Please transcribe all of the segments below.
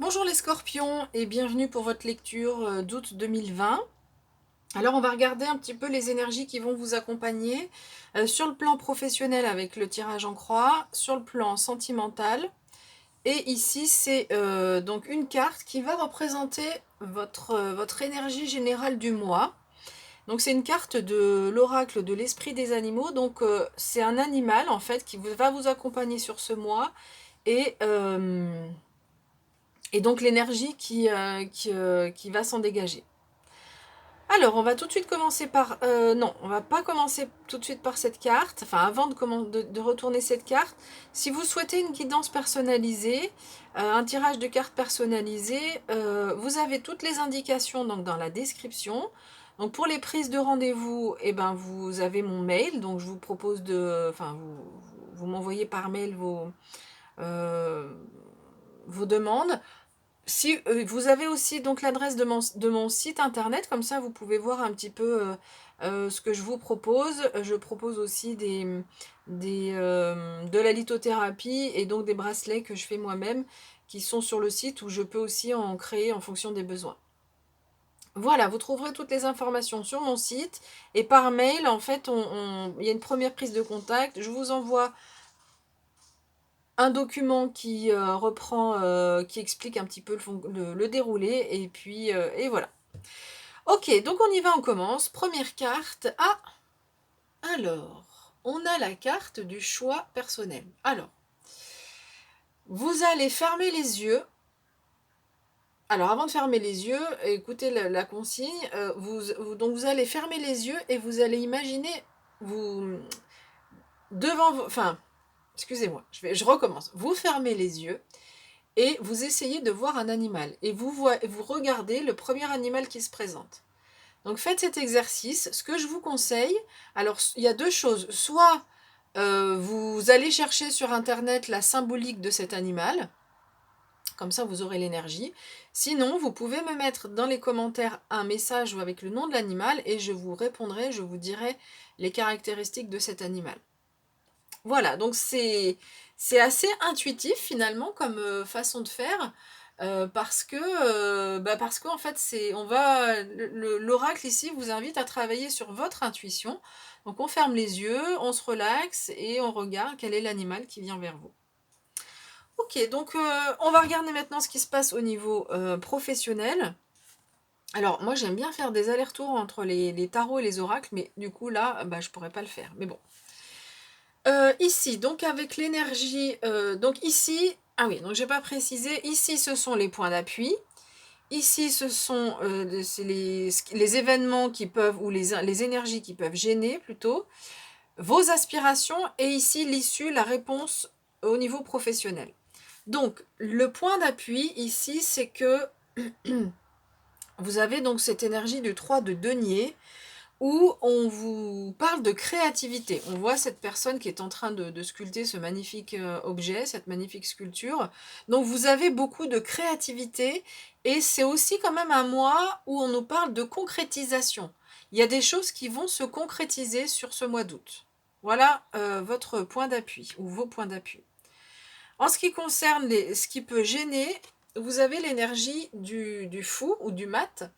Bonjour les scorpions et bienvenue pour votre lecture d'août 2020. Alors on va regarder un petit peu les énergies qui vont vous accompagner sur le plan professionnel avec le tirage en croix, sur le plan sentimental. Et ici c'est donc une carte qui va représenter votre énergie générale du mois. Donc c'est une carte de l'oracle de l'esprit des animaux. Donc c'est un animal en fait qui va vous accompagner sur ce mois. Et... et donc l'énergie qui va s'en dégager. Alors, on va tout de suite commencer par... non, on va pas commencer tout de suite par cette carte. Enfin, avant de retourner cette carte, si vous souhaitez une guidance personnalisée, un tirage de cartes personnalisé, vous avez toutes les indications donc, dans la description. Donc pour les prises de rendez-vous, eh ben, vous avez mon mail. Donc je vous propose de... Enfin, vous m'envoyez par mail euh, vos demandes. Si vous avez aussi donc l'adresse de mon site internet, comme ça vous pouvez voir un petit peu ce que je vous propose. Je propose aussi de la lithothérapie et donc des bracelets que je fais moi-même qui sont sur le site où je peux aussi en créer en fonction des besoins. Voilà, vous trouverez toutes les informations sur mon site et par mail, en fait, il y a une première prise de contact. Je vous envoie un document qui reprend, qui explique un petit peu le déroulé, et puis, et voilà. Ok, donc on y va, on commence. Première carte. Ah, alors, on a la carte du choix personnel. Alors, vous allez fermer les yeux. Alors, avant de fermer les yeux, écoutez la consigne. Donc, vous allez fermer les yeux et vous allez imaginer, vous, devant vous, enfin, excusez-moi, je recommence. Vous fermez les yeux et vous essayez de voir un animal. Et vous regardez le premier animal qui se présente. Donc faites cet exercice. Ce que je vous conseille, alors il y a deux choses. Soit vous allez chercher sur Internet la symbolique de cet animal, comme ça vous aurez l'énergie. Sinon, vous pouvez me mettre dans les commentaires un message avec le nom de l'animal et je vous répondrai, je vous dirai les caractéristiques de cet animal. Voilà, donc c'est assez intuitif finalement comme façon de faire parce que en fait l'oracle ici vous invite à travailler sur votre intuition. Donc on ferme les yeux, on se relaxe et on regarde quel est l'animal qui vient vers vous. Ok, donc on va regarder maintenant ce qui se passe au niveau professionnel. Alors moi j'aime bien faire des allers-retours entre les tarots et les oracles, mais du coup là je pourrais pas le faire. Mais bon. Ici, donc avec l'énergie, donc ici, ah oui, donc j'ai pas précisé, ici ce sont les points d'appui, ici ce sont les événements qui peuvent, ou les énergies qui peuvent gêner plutôt, vos aspirations, et ici l'issue, la réponse au niveau professionnel. Donc le point d'appui ici, c'est que vous avez donc cette énergie du 3 de denier, où on vous parle de créativité. On voit cette personne qui est en train de sculpter ce magnifique objet, cette magnifique sculpture. Donc vous avez beaucoup de créativité et c'est aussi quand même un mois où on nous parle de concrétisation. Il y a des choses qui vont se concrétiser sur ce mois d'août. Voilà votre point d'appui ou vos points d'appui. En ce qui concerne ce qui peut gêner, vous avez l'énergie du fou ou du mat.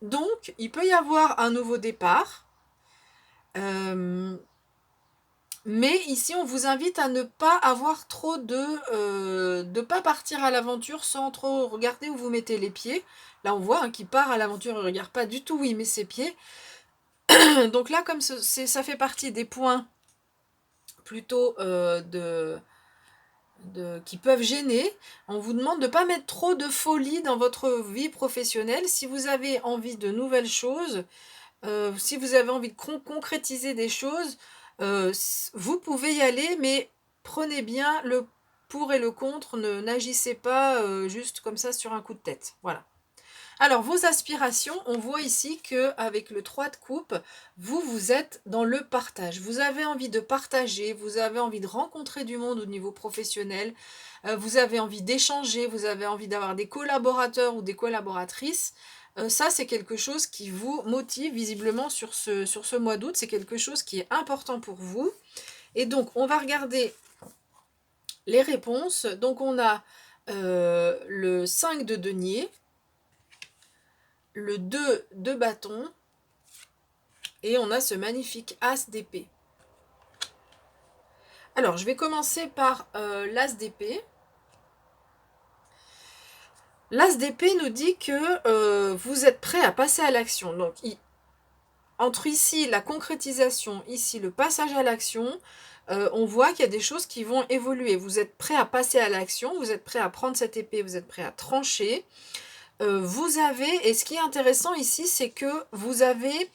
Donc, il peut y avoir un nouveau départ. Mais ici, on vous invite à ne pas avoir trop de pas partir à l'aventure sans trop regarder où vous mettez les pieds. Là, on voit qui part à l'aventure, il ne regarde pas du tout où il met ses pieds. Donc là, comme ça fait partie des points plutôt qui peuvent gêner, on vous demande de ne pas mettre trop de folie dans votre vie professionnelle. Si vous avez envie de nouvelles choses, si vous avez envie de concrétiser des choses, vous pouvez y aller, mais prenez bien le pour et le contre, n'agissez pas juste comme ça sur un coup de tête. Voilà. Alors, vos aspirations, on voit ici qu'avec le 3 de coupe, vous êtes dans le partage. Vous avez envie de partager, vous avez envie de rencontrer du monde au niveau professionnel, vous avez envie d'échanger, vous avez envie d'avoir des collaborateurs ou des collaboratrices. Ça, c'est quelque chose qui vous motive visiblement sur ce mois d'août. C'est quelque chose qui est important pour vous. Et donc, on va regarder les réponses. Donc, on a le 5 de denier, le 2 de bâton, et on a ce magnifique as d'épée. Alors, je vais commencer par l'as d'épée. L'as d'épée nous dit que vous êtes prêt à passer à l'action. Donc, entre ici la concrétisation, ici le passage à l'action, on voit qu'il y a des choses qui vont évoluer. Vous êtes prêt à passer à l'action, vous êtes prêt à prendre cette épée, vous êtes prêt à trancher. Vous avez, et ce qui est intéressant ici, c'est que vous avez,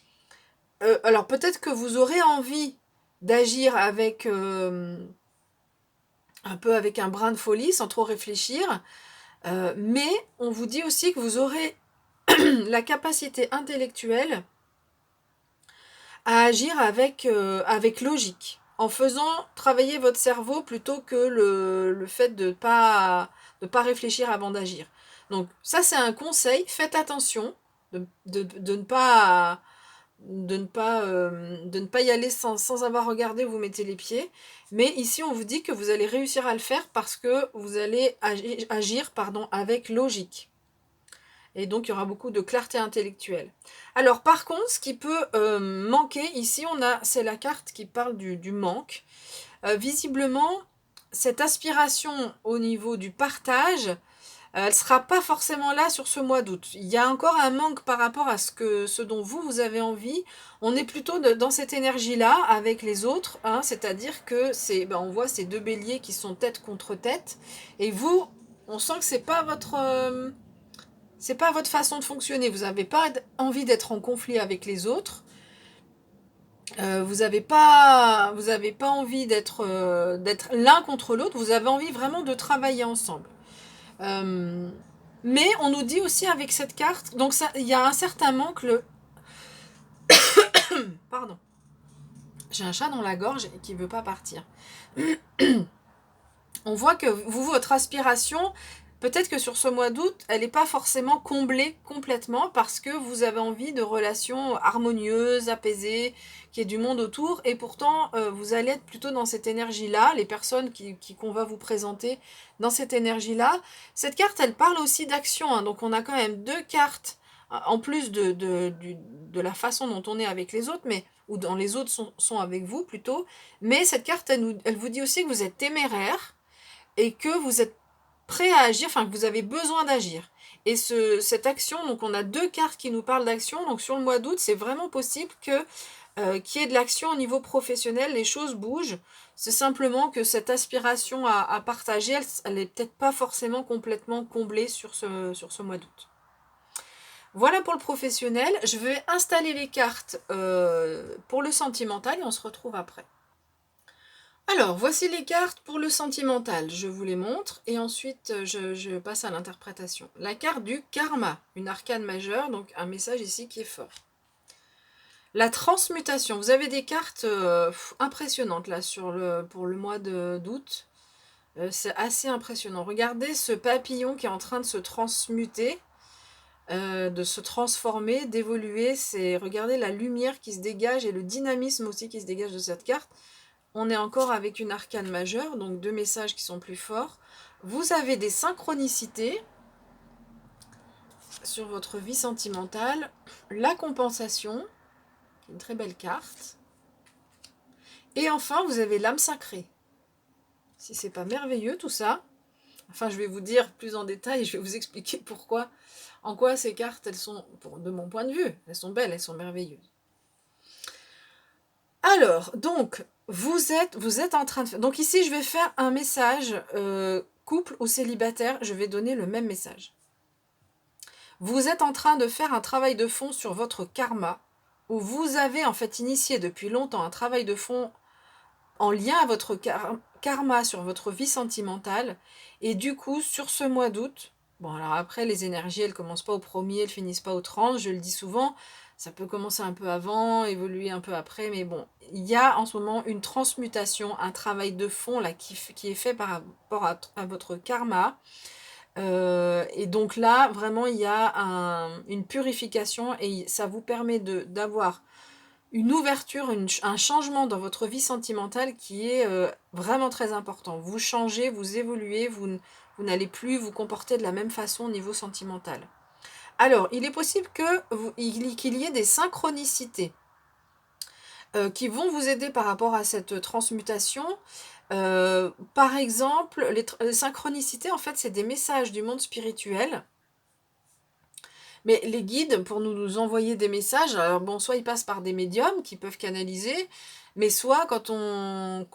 alors peut-être que vous aurez envie d'agir avec un peu avec un brin de folie, sans trop réfléchir, mais on vous dit aussi que vous aurez la capacité intellectuelle à agir avec logique, en faisant travailler votre cerveau plutôt que le fait de pas réfléchir avant d'agir. Donc ça c'est un conseil, faites attention de ne pas de ne pas y aller sans avoir regardé où vous mettez les pieds. Mais ici, on vous dit que vous allez réussir à le faire parce que vous allez agir avec logique. Et donc, il y aura beaucoup de clarté intellectuelle. Alors, par contre, ce qui peut manquer, ici, c'est la carte qui parle du manque. Visiblement, cette aspiration au niveau du partage, elle ne sera pas forcément là sur ce mois d'août. Il y a encore un manque par rapport à ce dont vous avez envie. On est plutôt dans cette énergie-là avec les autres, hein, c'est-à-dire que on voit ces deux béliers qui sont tête contre tête, et vous, on sent que c'est pas votre façon de fonctionner. Vous n'avez pas envie d'être en conflit avec les autres. Vous n'avez pas envie d'être l'un contre l'autre. Vous avez envie vraiment de travailler ensemble. Mais on nous dit aussi avec cette carte, donc il y a un certain manque. Pardon. J'ai un chat dans la gorge qui ne veut pas partir. On voit que votre aspiration, peut-être que sur ce mois d'août, elle n'est pas forcément comblée complètement parce que vous avez envie de relations harmonieuses, apaisées, qu'il y ait du monde autour, et pourtant vous allez être plutôt dans cette énergie-là, les personnes qu'on va vous présenter dans cette énergie-là. Cette carte, elle parle aussi d'action, hein, donc on a quand même deux cartes, en plus de la façon dont on est avec les autres, ou dont les autres sont avec vous plutôt, mais cette carte, elle vous dit aussi que vous êtes téméraire, et que vous êtes prêt à agir, enfin que vous avez besoin d'agir. Et cette action, donc on a deux cartes qui nous parlent d'action, donc sur le mois d'août, c'est vraiment possible qu'il y ait de l'action au niveau professionnel, les choses bougent. C'est simplement que cette aspiration à partager, elle n'est peut-être pas forcément complètement comblée sur ce mois d'août. Voilà pour le professionnel. Je vais installer les cartes pour le sentimental et on se retrouve après. Alors, voici les cartes pour le sentimental. Je vous les montre et ensuite je passe à l'interprétation. La carte du karma, une arcane majeure, donc un message ici qui est fort. La transmutation. Vous avez des cartes impressionnantes là pour le mois d'août. C'est assez impressionnant. Regardez ce papillon qui est en train de se transmuter, de se transformer, d'évoluer. Regardez la lumière qui se dégage et le dynamisme aussi qui se dégage de cette carte. On est encore avec une arcane majeure, donc deux messages qui sont plus forts. Vous avez des synchronicités sur votre vie sentimentale. La compensation, une très belle carte. Et enfin, vous avez l'âme sacrée. Si c'est pas merveilleux tout ça, enfin je vais vous dire plus en détail, je vais vous expliquer pourquoi, en quoi ces cartes, elles sont, de mon point de vue, elles sont belles, elles sont merveilleuses. Alors, donc, vous êtes en train de faire... Donc ici, je vais faire un message couple ou célibataire. Je vais donner le même message. Vous êtes en train de faire un travail de fond sur votre karma, où vous avez en fait initié depuis longtemps un travail de fond en lien à votre karma sur votre vie sentimentale. Et du coup, sur ce mois d'août, bon alors après, les énergies, elles ne commencent pas au 1er, elles ne finissent pas au 30, je le dis souvent. Ça peut commencer un peu avant, évoluer un peu après, mais bon, il y a en ce moment une transmutation, un travail de fond là qui est fait par rapport à votre karma. Et donc là, vraiment, il y a une purification et ça vous permet d'avoir une ouverture, un changement dans votre vie sentimentale qui est vraiment très important. Vous changez, vous évoluez, vous n'allez plus vous comporter de la même façon au niveau sentimental. Alors, il est possible qu'il y ait des synchronicités qui vont vous aider par rapport à cette transmutation. Par exemple, les synchronicités, en fait, c'est des messages du monde spirituel. Mais les guides, pour nous envoyer des messages, alors bon, soit ils passent par des médiums qui peuvent canaliser, mais soit quand on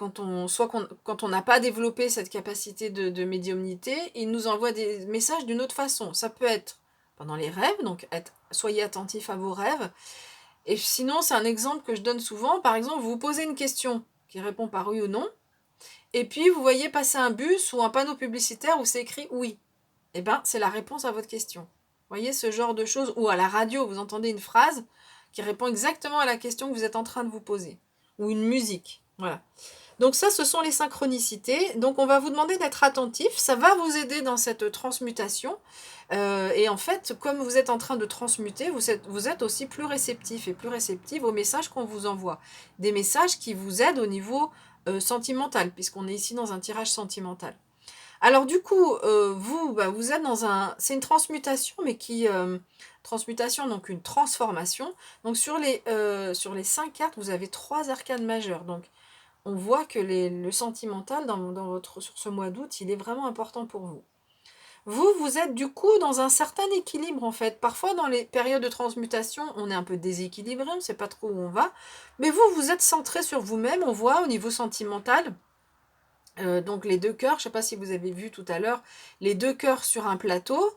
n'a pas développé cette capacité de médiumnité, ils nous envoient des messages d'une autre façon. Ça peut être pendant les rêves, donc soyez attentifs à vos rêves. Et sinon, c'est un exemple que je donne souvent. Par exemple, vous vous posez une question qui répond par oui ou non, et puis vous voyez passer un bus ou un panneau publicitaire où c'est écrit oui. Eh bien, c'est la réponse à votre question. Vous voyez ce genre de choses, ou à la radio, vous entendez une phrase qui répond exactement à la question que vous êtes en train de vous poser, ou une musique, voilà. Donc ça, ce sont les synchronicités. Donc on va vous demander d'être attentif, ça va vous aider dans cette transmutation. Et en fait, comme vous êtes en train de transmuter, vous êtes aussi plus réceptif et plus réceptive aux messages qu'on vous envoie. Des messages qui vous aident au niveau sentimental, puisqu'on est ici dans un tirage sentimental. Alors du coup, vous êtes dans c'est une transmutation, mais transmutation, donc une transformation. Donc sur les 5 cartes, vous avez 3 arcanes majeures. Donc on voit que le sentimental sur ce mois d'août, il est vraiment important pour vous. Vous êtes du coup dans un certain équilibre en fait. Parfois dans les périodes de transmutation, on est un peu déséquilibré, on ne sait pas trop où on va. Mais vous êtes centré sur vous-même, on voit au niveau sentimental. Donc les 2 cœurs, je ne sais pas si vous avez vu tout à l'heure, les 2 cœurs sur un plateau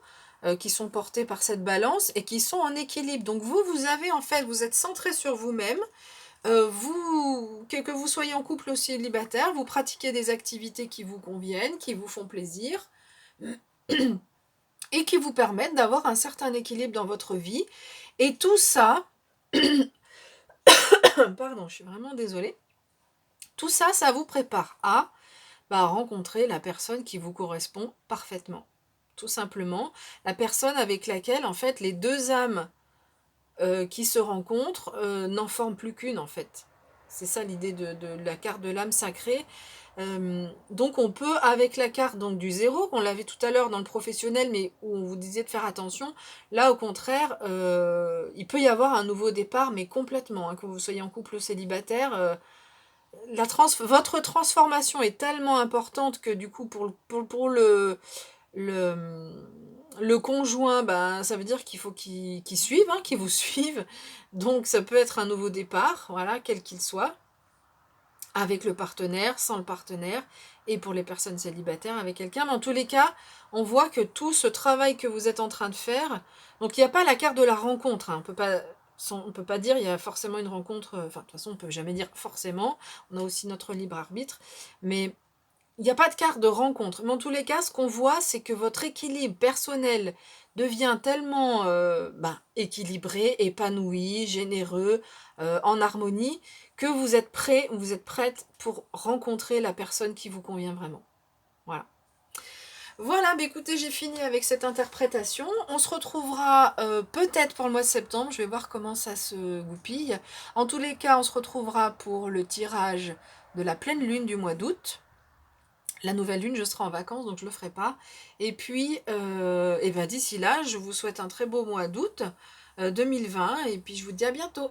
qui sont portés par cette balance et qui sont en équilibre. Donc vous avez en fait, vous êtes centré sur vous-même. Que vous soyez en couple ou célibataire, vous pratiquez des activités qui vous conviennent, qui vous font plaisir et qui vous permettent d'avoir un certain équilibre dans votre vie. Et tout ça, pardon, je suis vraiment désolée, tout ça, ça vous prépare à rencontrer la personne qui vous correspond parfaitement. Tout simplement, la personne avec laquelle, en fait, les 2 âmes qui se rencontrent n'en forment plus qu'une, en fait. C'est ça l'idée de la carte de l'âme sacrée. Donc on peut, avec la carte donc, du 0, qu'on l'avait tout à l'heure dans le professionnel, mais où on vous disait de faire attention, là au contraire, il peut y avoir un nouveau départ, mais complètement, hein, que vous soyez en couple ou célibataire, votre transformation est tellement importante que du coup pour le conjoint, ça veut dire qu'il faut qu'il suive, hein, qu'il vous suive. Donc ça peut être un nouveau départ, voilà, quel qu'il soit, avec le partenaire, sans le partenaire, et pour les personnes célibataires avec quelqu'un. Mais en tous les cas, on voit que tout ce travail que vous êtes en train de faire, donc il n'y a pas la carte de la rencontre, hein, on ne peut pas dire il y a forcément une rencontre, enfin de toute façon on ne peut jamais dire forcément, on a aussi notre libre arbitre, mais il n'y a pas de carte de rencontre. Mais en tous les cas, ce qu'on voit, c'est que votre équilibre personnel devient tellement équilibré, épanoui, généreux, en harmonie, que vous êtes prêt ou vous êtes prête pour rencontrer la personne qui vous convient vraiment. Voilà. Voilà, écoutez, j'ai fini avec cette interprétation. On se retrouvera peut-être pour le mois de septembre. Je vais voir comment ça se goupille. En tous les cas, on se retrouvera pour le tirage de la pleine lune du mois d'août. La nouvelle lune, je serai en vacances, donc je ne le ferai pas. Et puis, d'ici là, je vous souhaite un très beau mois d'août 2020. Et puis, je vous dis à bientôt.